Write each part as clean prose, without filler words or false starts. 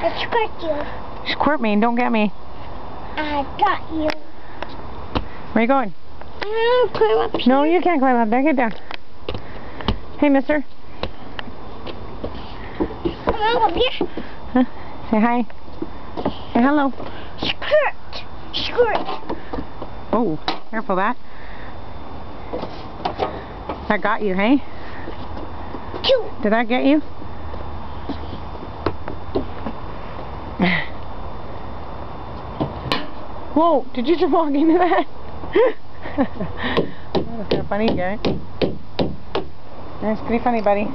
I squirt you. Squirt me and don't get me. I got you. Where are you going? Climb up here. No, you can't climb up there. Get down. Hey, mister. Come up here. Huh? Say hi. Say hello. Skirt. Skirt. Oh, careful that. That got you, hey? Two. Did that get you? Whoa, did you just walk into that? That was kind of funny, guy. That's pretty funny, buddy.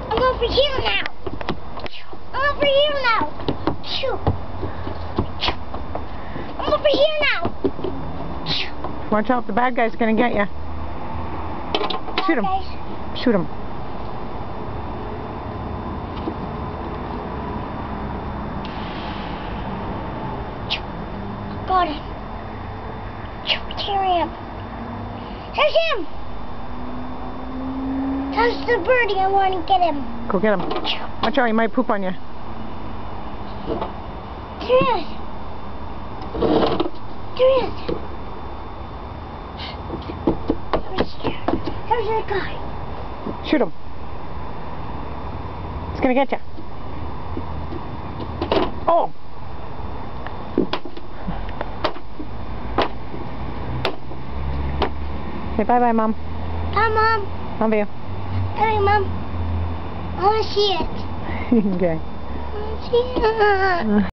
I'm over here now. I'm over here now. I'm over here now. Watch out, the bad guy's gonna get you. Shoot him. Okay. Shoot him. Got him. Tear him. That's him. That's the birdie. I want to get him. Go get him. Watch out, he might poop on you. There he is. There he is. There's that guy. Shoot him. It's gonna get you. Oh! Say bye-bye, Mom. Hi, Mom. Love you. Hey, Mom. I want to see it. Okay. I want to see it.